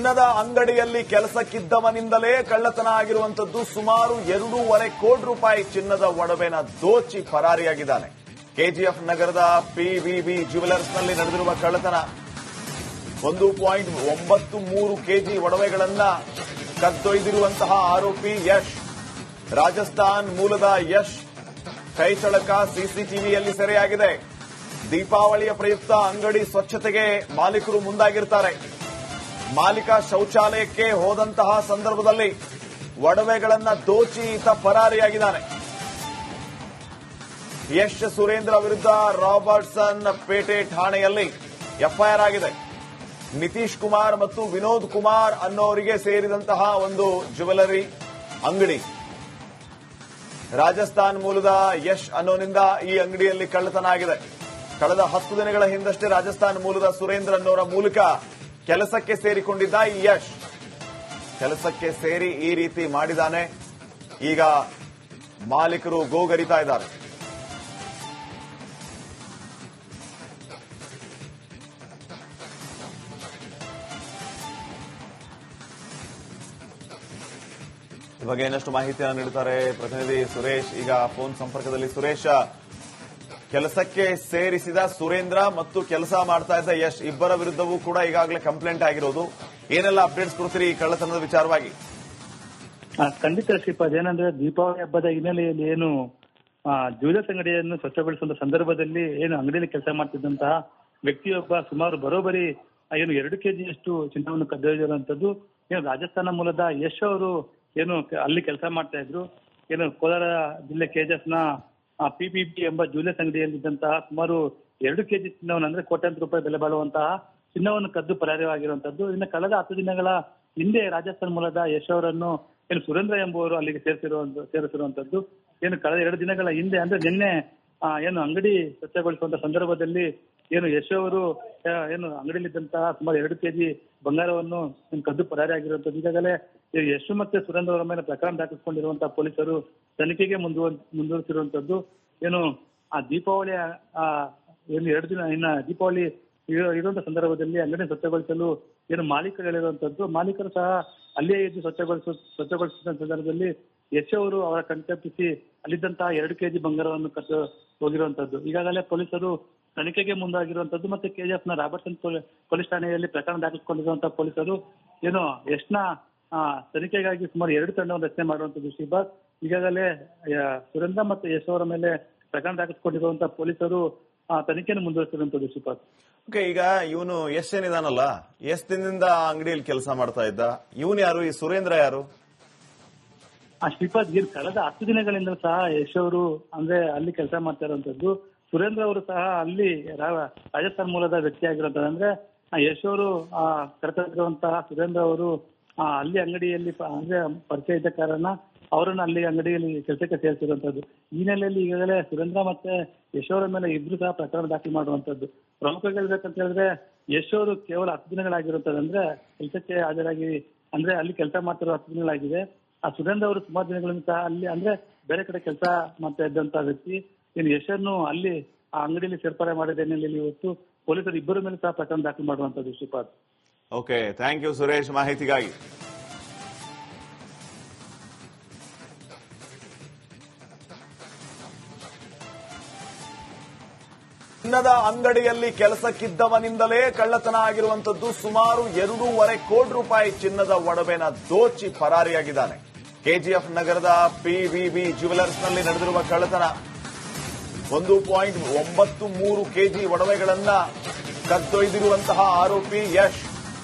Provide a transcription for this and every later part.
ಚಿನ್ನದ ಅಂಗಡಿಯಲ್ಲಿ ಕೆಲಸಕ್ಕಿದ್ದವನಿಂದಲೇ ಕಳ್ಳತನ ಆಗಿರುವಂತದ್ದು. ಸುಮಾರು 2.5 ಕೋಟಿ ರೂಪಾಯಿ ಚಿನ್ನದ ಒಡವೆನ ದೋಚಿ ಪರಾರಿಯಾಗಿದ್ದಾನೆ. ಕೆಜಿಎಫ್ ನಗರದ ಪಿವಿವಿ ಜ್ಯುವೆಲರ್ಸ್ನಲ್ಲಿ ನಡೆದಿರುವ ಕಳ್ಳತನ 1.93 ಕೆಜಿ ಒಡವೆಗಳನ್ನ ಕದ್ದೊಯ್ದಿರುವಂತಹ ಆರೋಪಿ ಯಶ್. ರಾಜಸ್ಥಾನ್ ಮೂಲದ ಯಶ್ ಕೈಚಳಕ ಸಿಸಿಟಿವಿಯಲ್ಲಿ ಸೆರೆಯಾಗಿದೆ. ದೀಪಾವಳಿಯ ಪ್ರಯುಕ್ತ ಅಂಗಡಿ ಸ್ವಚ್ಛತೆಗೆ ಮಾಲೀಕರು ಮುಂದಾಗಿರ್ತಾರೆ. ಮಾಲೀಕ ಶೌಚಾಲಯಕ್ಕೆ ಹೋದಂತಹ ಸಂದರ್ಭದಲ್ಲಿ ಒಡವೆಗಳನ್ನ ದೋಚಿ ಈತ ಪರಾರಿಯಾಗಿದ್ದಾನೆ. ಯಶ್ ಸುರೇಂದ್ರ ವಿರುದ್ಧ ರಾಬರ್ಟ್ಸನ್ ಪೇಟೆ ಠಾಣೆಯಲ್ಲಿ ಎಫ್ಐಆರ್ ಆಗಿದೆ. ನಿತೀಶ್ ಕುಮಾರ್ ಮತ್ತು ವಿನೋದ್ ಕುಮಾರ್ ಅನ್ನೋರಿಗೆ ಸೇರಿದಂತಹ ಒಂದು ಜ್ಯುವೆಲರಿ ಅಂಗಡಿ. ರಾಜಸ್ಥಾನ್ ಮೂಲದ ಯಶ್ ಅನ್ನೋನಿಂದ ಈ ಅಂಗಡಿಯಲ್ಲಿ ಕಳ್ಳತನ ಆಗಿದೆ. ಕಳೆದ 10 ದಿನಗಳ ಹಿಂದಷ್ಟೇ ರಾಜಸ್ಥಾನ್ ಮೂಲದ ಸುರೇಂದ್ರ ಅನ್ನೋರ ಮೂಲಕ ಕೆಲಸಕ್ಕೆ ಸೇರಿಕೊಂಡಿದ್ದ ಈ ಯಶ್ ಕೆಲಸಕ್ಕೆ ಸೇರಿ ಈ ರೀತಿ ಮಾಡಿದ್ದಾನೆ. ಈಗ ಮಾಲೀಕರು ಗೋಗರಿತಾ ಇದ್ದಾರೆ. ಈ ಬಗ್ಗೆ ಇನ್ನಷ್ಟು ಮಾಹಿತಿಯನ್ನು ನೀಡುತ್ತಾರೆ ಪ್ರತಿನಿಧಿ ಸುರೇಶ್. ಈಗ ಫೋನ್ ಸಂಪರ್ಕದಲ್ಲಿ ಸುರೇಶ್, ಕೆಲಸಕ್ಕೆ ಸೇರಿಸಿದ ಸುರೇಂದ್ರ ಮತ್ತು ಕೆಲಸ ಮಾಡ್ತಾ ಇದ್ದ ಯಶ್ ಇಬ್ಬರ ವಿರುದ್ಧವೂ ಕೂಡ ಈಗಾಗಲೇ ಕಂಪ್ಲೇಂಟ್ ಆಗಿರೋದು. ಏನೆಲ್ಲ ಅಪ್ಡೇಟ್ಸ್ ಕೊಡ್ತೀರಿ ಈ ಕಳ್ಳತನದ ವಿಚಾರವಾಗಿ? ಖಂಡಿತ ಶ್ರೀಪಾದ್, ಏನಂದ್ರೆ ದೀಪಾವಳಿ ಹಬ್ಬದ ಹಿನ್ನೆಲೆಯಲ್ಲಿ ಏನು ಜ್ಯುವೆಲರ್ಸ್ ಅಂಗಡಿಯನ್ನು ಸ್ವಚ್ಛಗೊಳಿಸುವ ಸಂದರ್ಭದಲ್ಲಿ ಏನು ಅಂಗಡಿಯಲ್ಲಿ ಕೆಲಸ ಮಾಡ್ತಿದ್ದಂತಹ ವ್ಯಕ್ತಿಯೊಬ್ಬ ಸುಮಾರು ಬರೋಬ್ಬರಿ ಏನು 2 ಕೆಜಿಯಷ್ಟು ಚಿನ್ನವನ್ನು ಕದ್ದೊಯ್ದಿರುವಂತದ್ದು. ಏನು ರಾಜಸ್ಥಾನ ಮೂಲದ ಯಶ್ ಅವರು ಏನು ಅಲ್ಲಿ ಕೆಲಸ ಮಾಡ್ತಾ ಇದ್ರು. ಏನು ಕೋಲಾರ ಜಿಲ್ಲೆ ಕೆಜಿಎಫ್ನ ಪಿಪಿಪಿ ಎಂಬ ಜ್ಯುವೆಲರ್ಸ್ ಅಂಗಡಿಯಲ್ಲಿದ್ದಂತಹ ಸುಮಾರು 2 ಕೆಜಿ ಚಿನ್ನವನ್ನು, ಅಂದ್ರೆ ಕೋಟ್ಯಾಂತರ ರೂಪಾಯಿ ಬೆಲೆ ಬಾಳುವಂತಹ ಚಿನ್ನವನ್ನು ಕದ್ದು ಪರಾರಿಯಾಗಿರುವಂತದ್ದು. ಇನ್ನು ಕಳೆದ 10 ದಿನಗಳ ಹಿಂದೆ ರಾಜಸ್ಥಾನ ಮೂಲದ ಯಶ್ ಅವರನ್ನು ಏನು ಸುರೇಂದ್ರ ಎಂಬುವರು ಅಲ್ಲಿಗೆ ಸೇರಿಸಿರುವಂತದ್ದು. ಏನು ಕಳೆದ 2 ದಿನಗಳ ಹಿಂದೆ, ಅಂದ್ರೆ ನಿನ್ನೆ ಏನು ಅಂಗಡಿ ಸ್ವಚ್ಛಗೊಳಿಸುವಂತ ಸಂದರ್ಭದಲ್ಲಿ ಏನು ಯಶ್ ಅವರು ಏನು ಅಂಗಡಿಯಲ್ಲಿದ್ದಂತಹ ಸುಮಾರು 2 ಕೆಜಿ ಬಂಗಾರವನ್ನು ಕದ್ದು ಪರಾರಿಯಾಗಿರುವಂತದ್ದು. ಈಗಾಗಲೇ ಯಶ್ ಮತ್ತೆ ಸುರೇಂದ್ರ ಅವರ ಮೇಲೆ ಪ್ರಕರಣ ದಾಖಲಿಸಿಕೊಂಡಿರುವಂತಹ ಪೊಲೀಸರು ತನಿಖೆಗೆ ಮುಂದುವರಿಸಿರುವಂತದ್ದು. ಏನು ಆ ದೀಪಾವಳಿಯ ಏನು 2 ದಿನ ಇನ್ನ ದೀಪಾವಳಿ ಇರುವಂತಹ ಸಂದರ್ಭದಲ್ಲಿ ಅಂಗಡಿ ಸ್ವಚ್ಛಗೊಳಿಸಲು ಏನು ಮಾಲೀಕರು ಹೇಳಿರುವಂತದ್ದು. ಮಾಲೀಕರು ಸಹ ಅಲ್ಲಿಯೇ ಇದ್ದು ಸ್ವಚ್ಛಗೊಳಿಸಿದ ಸಂದರ್ಭದಲ್ಲಿ ಯಶ್ ಅವರು ಅವರ ಕಣ್ತಪ್ಪಿಸಿ ಅಲ್ಲಿದ್ದಂತಹ 2 ಕೆಜಿ ಬಂಗಾರವನ್ನು ಕದ್ದು ಹೋಗಿರುವಂತದ್ದು. ಈಗಾಗಲೇ ಪೊಲೀಸರು ತನಿಖೆಗೆ ಮುಂದಾಗಿರುವಂತದ್ದು. ಮತ್ತೆ ಕೆಜಿಎಫ್ನ ರಾಬರ್ಟ್ಸನ್ ಪೊಲೀಸ್ ಠಾಣೆಯಲ್ಲಿ ಪ್ರಕರಣ ದಾಖಲಿಸಿಕೊಂಡಿರುವಂತಹ ಪೊಲೀಸರು ಏನು ಯಶ್ನ ತನಿಖೆಗಾಗಿ ಸುಮಾರು 2 ತಂಡವನ್ನು ರಚನೆ ಮಾಡುವಂತದ್ದು. ಶ್ರೀಪಾದ್, ಈಗಾಗಲೇ ಸುರೇಂದ್ರ ಮತ್ತು ಯಶ್ ಅವರ ಮೇಲೆ ಪ್ರಕರಣ ದಾಖಲಿಸಿಕೊಂಡಿರುವಂತಹ ಪೊಲೀಸರು ತನಿಖೆಯನ್ನು ಮುಂದುವರಿಸಿರುವಂತದ್ದು. ಶ್ರೀಪಾದ್, ಓಕೆ, ಈಗ ಇವನು ಯಶ್ ಏನಿದಾನಲ್ಲ, ಎಷ್ಟು ದಿನದಿಂದ ಅಂಗಡಿಯಲ್ಲಿ ಕೆಲಸ ಮಾಡ್ತಾ ಇದ್ದ? ಇವನು ಯಾರು? ಈ ಸುರೇಂದ್ರ ಯಾರು? ಶ್ರೀಪಾದ್, ಕಳೆದ 10 ದಿನಗಳಿಂದ ಸಹ ಯಶ್ ಅವರು ಅಂದ್ರೆ ಅಲ್ಲಿ ಕೆಲಸ ಮಾಡ್ತಾ ಇರುವಂತದ್ದು. ಸುರೇಂದ್ರ ಅವರು ಸಹ ಅಲ್ಲಿ ರಾಜಸ್ಥಾನ್ ಮೂಲದ ವ್ಯಕ್ತಿ ಆಗಿರುವಂತದ್ದು. ಅಂದ್ರೆ ಯಶ್ ಅವರು ಕರೆತಂದಿರುವಂತಹ ಸುರೇಂದ್ರ ಅವರು ಅಲ್ಲಿ ಅಂಗಡಿಯಲ್ಲಿ ಅಂದ್ರೆ ಪರಿಚಯ ಇದ್ದ ಕಾರಣ ಅವರನ್ನು ಅಲ್ಲಿ ಅಂಗಡಿಯಲ್ಲಿ ಕೆಲಸಕ್ಕೆ ಸೇರಿಸಿರುವಂತದ್ದು. ಈ ಹಿನ್ನೆಲೆಯಲ್ಲಿ ಈಗಾಗಲೇ ಸುರೇಂದ್ರ ಮತ್ತೆ ಯಶ್ ಅವರ ಮೇಲೆ ಇಬ್ರು ಸಹ ಪ್ರಕರಣ ದಾಖಲು ಮಾಡುವಂತದ್ದು. ಪ್ರಮುಖವಾಗಿ ಹೇಳ್ಬೇಕಂತ ಹೇಳಿದ್ರೆ ಯಶ್ ಅವರು ಕೇವಲ 10 ದಿನಗಳಾಗಿರುತ್ತದೆ. ಅಂದ್ರೆ ಕೆಲಸಕ್ಕೆ ಹಾಜರಾಗಿ ಅಂದ್ರೆ ಅಲ್ಲಿ ಕೆಲಸ ಮಾಡ್ತಿರೋ 10 ದಿನಗಳಾಗಿದೆ. ಆ ಸುರೇಂದ್ರ ಅವರು ಸುಮಾರು ದಿನಗಳಿಂದ ಸಹ ಅಲ್ಲಿ ಅಂದ್ರೆ ಬೇರೆ ಕಡೆ ಕೆಲಸ ಮಾಡ್ತಾ ಇದ್ದಂತಹ ವ್ಯಕ್ತಿ. ಏನು ಯಶನ್ನು ಅಲ್ಲಿ ಆ ಅಂಗಡಿಯಲ್ಲಿ ಸೇರ್ಪಡೆ ಮಾಡಿದ ಹಿನ್ನೆಲೆಯಲ್ಲಿ ಇವತ್ತು ಪೊಲೀಸರು ಇಬ್ಬರ ಮೇಲೆ ಸಹ ಪ್ರಕರಣ ದಾಖಲು ಮಾಡುವಂತದ್ದು. Shripad, okay, thank you Suresh ಮಾಹಿತಿಗಾಗಿ. ಚಿನ್ನದ ಅಂಗಡಿಯಲ್ಲಿ ಕೆಲಸಕ್ಕಿದ್ದವನಿಂದಲೇ ಕಳ್ಳತನ ಆಗಿರುವಂತದ್ದು. ಸುಮಾರು 2.5 ಕೋಟಿ ರೂಪಾಯಿ ಚಿನ್ನದ ಒಡವೆನ ದೋಚಿ ಪರಾರಿಯಾಗಿದ್ದಾನೆ. ಕೆಜಿಎಫ್ ನಗರದ ಪಿವಿವಿ ಜ್ಯುವೆಲರ್ಸ್ನಲ್ಲಿ ನಡೆದಿರುವ ಕಳ್ಳತನ 1.93 ಕೆಜಿ ಒಡವೆಗಳನ್ನ ಕದ್ದೊಯ್ದಿರುವಂತಹ ಆರೋಪಿ ಯಶ್.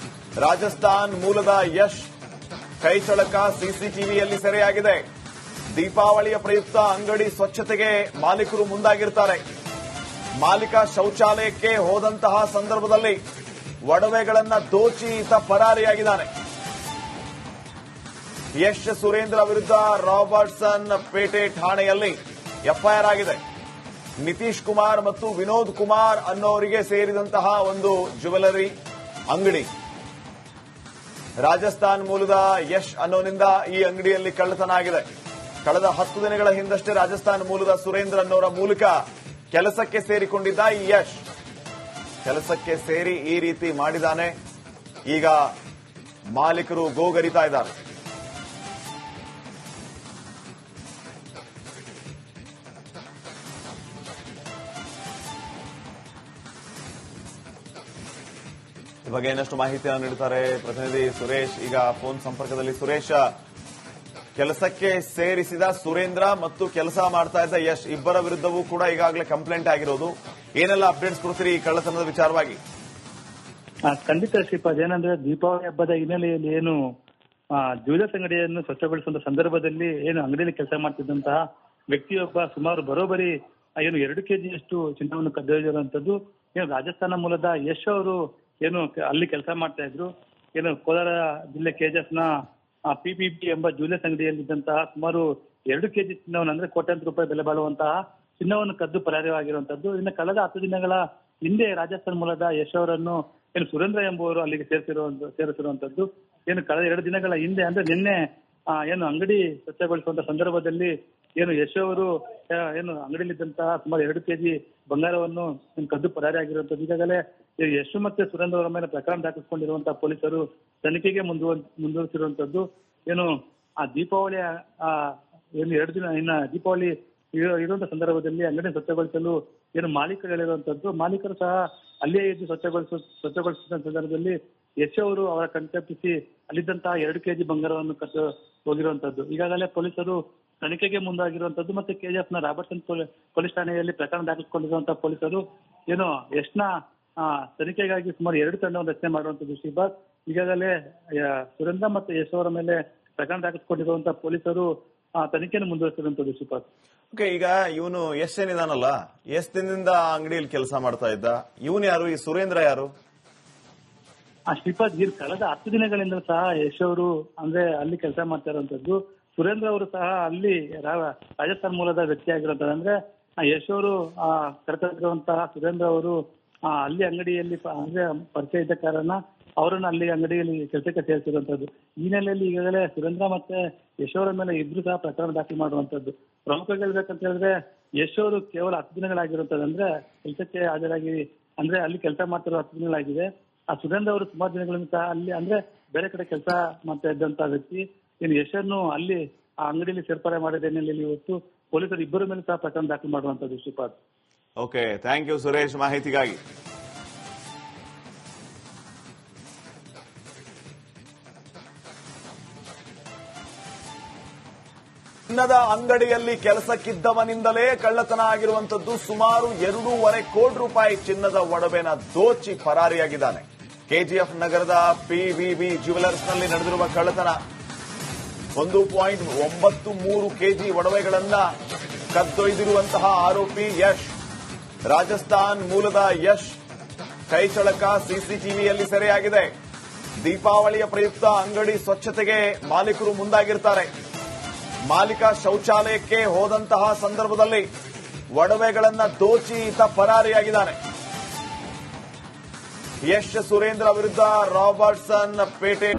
ರಾಜಸ್ಥಾನ್ ಮೂಲದ ಯಶ್ ಕೈಚಳಕ ಸಿಸಿಟಿವಿಯಲ್ಲಿ ಸೆರೆಯಾಗಿದೆ. ದೀಪಾವಳಿಯ ಪ್ರಯುಕ್ತ ಅಂಗಡಿ ಸ್ವಚ್ಛತೆಗೆ ಮಾಲೀಕರು ಮುಂದಾಗಿರ್ತಾರೆ. ಮಾಲೀಕ ಶೌಚಾಲಯಕ್ಕೆ ಹೋದಂತಹ ಸಂದರ್ಭದಲ್ಲಿ ಒಡವೆಗಳನ್ನ ದೋಚಿ ಈತ ಪರಾರಿಯಾಗಿದ್ದಾನೆ. ಯಶ್ ಸುರೇಂದ್ರ ವಿರುದ್ಧ ರಾಬರ್ಟ್ಸನ್ ಪೇಟೆ ಠಾಣೆಯಲ್ಲಿ ಎಫ್ಐಆರ್ ಆಗಿದೆ. ನಿತೀಶ್ ಕುಮಾರ್ ಮತ್ತು ವಿನೋದ್ ಕುಮಾರ್ ಅನ್ನೋರಿಗೆ ಸೇರಿದಂತಹ ಒಂದು ಜ್ಯುವೆಲರಿ ಅಂಗಡಿ. ರಾಜಸ್ಥಾನ್ ಮೂಲದ ಯಶ್ ಅನ್ನೋನಿಂದ ಈ ಅಂಗಡಿಯಲ್ಲಿ ಕಳ್ಳತನ ಆಗಿದೆ. ಕಳೆದ 10 ದಿನಗಳ ಹಿಂದಷ್ಟೇ ರಾಜಸ್ಥಾನ್ ಮೂಲದ ಸುರೇಂದ್ರ ಅನ್ನೋರ ಮೂಲಕ ಕೆಲಸಕ್ಕೆ ಸೇರಿಕೊಂಡಿದ್ದ ಈ ಯಶ್ ಕೆಲಸಕ್ಕೆ ಸೇರಿ ಈ ರೀತಿ ಮಾಡಿದ್ದಾನೆ. ಈಗ ಮಾಲೀಕರು ಗೋಗರಿತಾ ಇದ್ದಾರೆ. ಈ ಬಗ್ಗೆ ಇನ್ನಷ್ಟು ಮಾಹಿತಿಯನ್ನು ನೀಡುತ್ತಾರೆ ಪ್ರತಿನಿಧಿ ಸುರೇಶ್. ಈಗ ಫೋನ್ ಸಂಪರ್ಕದಲ್ಲಿ ಸುರೇಶ್, ಕೆಲಸಕ್ಕೆ ಸೇರಿಸಿದ ಸುರೇಂದ್ರ ಮತ್ತು ಕೆಲಸ ಮಾಡ್ತಾ ಇದ್ದ ಯಶ್ ಇಬ್ಬರ ವಿರುದ್ಧವೂ ಕೂಡ ಈಗಾಗಲೇ ಕಂಪ್ಲೇಂಟ್ ಆಗಿರೋದು. ಏನೆಲ್ಲ ಅಪ್ಡೇಟ್ಸ್ ಕೊಡ್ತೀರಿ ಈ ಕಳ್ಳತನದ ವಿಚಾರವಾಗಿ? ಖಂಡಿತ ಶ್ರೀಪಾದ್, ಏನಂದ್ರೆ ದೀಪಾವಳಿ ಹಬ್ಬದ ಹಿನ್ನೆಲೆಯಲ್ಲಿ ಏನು ಜ್ಯುವೆಲರ್ಸ್ ಅಂಗಡಿಯನ್ನು ಸ್ವಚ್ಛಗೊಳಿಸುವಂತ ಸಂದರ್ಭದಲ್ಲಿ ಏನು ಅಂಗಡಿಯಲ್ಲಿ ಕೆಲಸ ಮಾಡ್ತಿದ್ದಂತಹ ವ್ಯಕ್ತಿಯೊಬ್ಬ ಸುಮಾರು ಬರೋಬ್ಬರಿ ಏನು 2 ಕೆಜಿಯಷ್ಟು ಚಿನ್ನವನ್ನು ಕದ್ದೊಯ್ದಿರುವಂತದ್ದು. ಏನು ರಾಜಸ್ಥಾನ ಮೂಲದ ಯಶ್ ಅವರು ಏನು ಅಲ್ಲಿ ಕೆಲಸ ಮಾಡ್ತಾ ಇದ್ರು. ಏನು ಕೋಲಾರ ಜಿಲ್ಲೆ ಕೆಜಿಎಫ್ನ ಪಿಪಿಬಿ ಎಂಬ ಜ್ಯುವೆಲರ್ಸ್ ಅಂಗಡಿಯಲ್ಲಿದ್ದಂತಹ ಸುಮಾರು 2 ಕೆಜಿ ಚಿನ್ನವನ್ನು, ಅಂದ್ರೆ ಕೋಟ್ಯಾಂತರ ರೂಪಾಯಿ ಬೆಲೆ ಬಾಳುವಂತಹ ಚಿನ್ನವನ್ನು ಕದ್ದು ಪರಾರಿಯಾಗಿರುವಂತದ್ದು. ಇನ್ನು ಕಳೆದ 10 ದಿನಗಳ ಹಿಂದೆ ರಾಜಸ್ಥಾನ ಮೂಲದ ಯಶ್ ಅವರನ್ನು ಏನು ಸುರೇಂದ್ರ ಎಂಬುವರು ಅಲ್ಲಿಗೆ ಸೇರಿಸಿರುವಂತದ್ದು. ಏನು ಕಳೆದ 2 ದಿನಗಳ ಹಿಂದೆ, ಅಂದ್ರೆ ನಿನ್ನೆ ಏನು ಅಂಗಡಿ ಸ್ವಚ್ಛಗೊಳಿಸುವಂತ ಸಂದರ್ಭದಲ್ಲಿ ಏನು ಯಶ್ ಅವರು ಏನು ಅಂಗಡಿಯಲ್ಲಿದ್ದಂತಹ ಸುಮಾರು 2 ಕೆಜಿ ಬಂಗಾರವನ್ನು ಕದ್ದು ಪರಾರಿಯಾಗಿರುವಂತದ್ದು. ಈಗಾಗಲೇ ಯಶ್ ಮತ್ತೆ ಸುರೇಂದ್ರ ಅವರ ಮೇಲೆ ಪ್ರಕರಣ ದಾಖಲಿಸಿಕೊಂಡಿರುವಂತಹ ಪೊಲೀಸರು ತನಿಖೆಗೆ ಮುಂದುವರಿಸಿರುವಂತದ್ದು. ಏನು ಆ ದೀಪಾವಳಿಯ ಏನು 2 ದಿನ ಇನ್ನ ದೀಪಾವಳಿ ಇರುವಂತಹ ಸಂದರ್ಭದಲ್ಲಿ ಅಂಗಡಿ ಸ್ವಚ್ಛಗೊಳಿಸಲು ಏನು ಮಾಲೀಕರು ಹೇಳಿರುವಂತದ್ದು. ಮಾಲೀಕರು ಸಹ ಅಲ್ಲೇ ಇದ್ದು ಸ್ವಚ್ಛಗೊಳಿಸಿದ ಸಂದರ್ಭದಲ್ಲಿ ಯಶ್ ಅವರು ಅವರ ಕಣ್ತಪ್ಪಿಸಿ ಅಲ್ಲಿದ್ದಂತಹ 2 ಕೆಜಿ ಬಂಗಾರವನ್ನು ಕದ್ದು ಹೋಗಿರುವಂತದ್ದು. ಈಗಾಗಲೇ ಪೊಲೀಸರು ತನಿಖೆಗೆ ಮುಂದಾಗಿರುವಂತದ್ದು. ಮತ್ತೆ ಕೆಜಿಎಫ್ನ ರಾಬರ್ಟ್ಸನ್ ಪೊಲೀಸ್ ಠಾಣೆಯಲ್ಲಿ ಪ್ರಕರಣ ದಾಖಲಿಸಿಕೊಂಡಿರುವಂತಹ ಪೊಲೀಸರು ಏನು ಯಶ್ನ ತನಿಖೆಗಾಗಿ ಸುಮಾರು 2 ತಂಡವನ್ನು ರಚನೆ ಮಾಡುವಂತದ್ದು. ಶ್ರೀಪಾದ್, ಈಗಾಗಲೇ ಸುರೇಂದ್ರ ಮತ್ತು ಯಶ್ ಅವರ ಮೇಲೆ ಪ್ರಕರಣ ದಾಖಲಿಸಿಕೊಂಡಿರುವಂತಹ ಪೊಲೀಸರು ತನಿಖೆಯನ್ನು ಮುಂದುವರಿಸಿರುವಂತದ್ದು. ಶ್ರೀಪಾದ್, ಓಕೆ, ಈಗ ಇವನು ಯಶ್ ಏನಿದಾನಲ್ಲ, ಎಷ್ಟು ದಿನದಿಂದ ಅಂಗಡಿಯಲ್ಲಿ ಕೆಲಸ ಮಾಡ್ತಾ ಇದ್ದ? ಇವನು ಯಾರು? ಈ ಸುರೇಂದ್ರ ಯಾರು? ಶ್ರೀಪಾದ್, ಕಳೆದ 10 ದಿನಗಳಿಂದ ಸಹ ಯಶ್ ಅವರು ಅಂದ್ರೆ ಅಲ್ಲಿ ಕೆಲಸ ಮಾಡ್ತಾ ಇರುವಂತದ್ದು. ಸುರೇಂದ್ರ ಅವರು ಸಹ ಅಲ್ಲಿ ರಾಜಸ್ಥಾನ ಮೂಲದ ವ್ಯಕ್ತಿ ಆಗಿರುವಂತದ್ದು. ಅಂದ್ರೆ ಯಶ್ ಅವರು ಕರೆತಂದಿರುವಂತಹ ಸುರೇಂದ್ರ ಅವರು ಅಲ್ಲಿ ಅಂಗಡಿಯಲ್ಲಿ ಅಂದ್ರೆ ಪರಿಚಯ ಇದ್ದ ಕಾರಣ ಅವರನ್ನು ಅಲ್ಲಿ ಅಂಗಡಿಯಲ್ಲಿ ಕೆಲಸಕ್ಕೆ ಸೇರಿಸಿರುವಂತದ್ದು. ಈ ಹಿನ್ನೆಲೆಯಲ್ಲಿ ಈಗಾಗಲೇ ಸುರೇಂದ್ರ ಮತ್ತೆ ಯಶ್ ಅವರ ಮೇಲೆ ಇಬ್ರು ಸಹ ಪ್ರಕರಣ ದಾಖಲು ಮಾಡುವಂತದ್ದು. ಪ್ರಮುಖವಾಗಿ ಹೇಳ್ಬೇಕಂತ ಹೇಳಿದ್ರೆ ಯಶ್ ಅವರು ಕೇವಲ 10 ದಿನಗಳಾಗಿರುತ್ತದೆ. ಅಂದ್ರೆ ಕೆಲಸಕ್ಕೆ ಹಾಜರಾಗಿ ಅಂದ್ರೆ ಅಲ್ಲಿ ಕೆಲಸ ಮಾಡ್ತಿರೋ 10 ದಿನಗಳಾಗಿದೆ. ಆ ಸುರೇಂದ್ರ ಅವರು ಸುಮಾರು ದಿನಗಳಿಂದ ಸಹ ಅಲ್ಲಿ ಅಂದ್ರೆ ಬೇರೆ ಕಡೆ ಕೆಲಸ ಮಾಡ್ತಾ ಇದ್ದಂತಹ ವ್ಯಕ್ತಿ. ಏನು ಯಶನ್ನು ಅಲ್ಲಿ ಆ ಅಂಗಡಿಯಲ್ಲಿ ಸೇರ್ಪಡೆ ಮಾಡಿದ ಹಿನ್ನೆಲೆಯಲ್ಲಿ ಇವತ್ತು ಪೊಲೀಸರು ಇಬ್ಬರ ಮೇಲೆ ಸಹ ಪ್ರಕರಣ ದಾಖಲು ಮಾಡುವಂತದ್ದು. Shripad, okay, thank you Suresh ಮಾಹಿತಿಗಾಗಿ. ಚಿನ್ನದ ಅಂಗಡಿಯಲ್ಲಿ ಕೆಲಸಕ್ಕಿದ್ದವನಿಂದಲೇ ಕಳ್ಳತನ ಆಗಿರುವಂತದ್ದು. ಸುಮಾರು 2.5 ಕೋಟಿ ರೂಪಾಯಿ ಚಿನ್ನದ ಒಡವೆನ ದೋಚಿ ಪರಾರಿಯಾಗಿದ್ದಾನೆ. ಕೆಜಿಎಫ್ ನಗರದ ಪಿವಿಬಿ ಜ್ಯುವೆಲರ್ಸ್ನಲ್ಲಿ ನಡೆದಿರುವ ಕಳ್ಳತನ 1.93 ಕೆಜಿ ಒಡವೆಗಳನ್ನ ಕದ್ದೊಯ್ದಿರುವಂತಹ ಆರೋಪಿ ಯಶ್. ರಾಜಸ್ಥಾನ್ ಮೂಲದ ಯಶ್ ಕೈಚಳಕ ಸಿಸಿಟಿವಿಯಲ್ಲಿ ಸೆರೆಯಾಗಿದೆ. ದೀಪಾವಳಿಯ ಪ್ರಯುಕ್ತ ಅಂಗಡಿ ಸ್ವಚ್ಛತೆಗೆ ಮಾಲೀಕರು ಮುಂದಾಗಿರ್ತಾರೆ. ಮಾಲೀಕ ಶೌಚಾಲಯಕ್ಕೆ ಹೋದಂತಹ ಸಂದರ್ಭದಲ್ಲಿ ಒಡವೆಗಳನ್ನ ದೋಚಿ ಈತ ಪರಾರಿಯಾಗಿದ್ದಾನೆ. ಯಶ್ ಸುರೇಂದ್ರ ವಿರುದ್ಧ ರಾಬರ್ಟ್ಸನ್ ಪೇಟೆ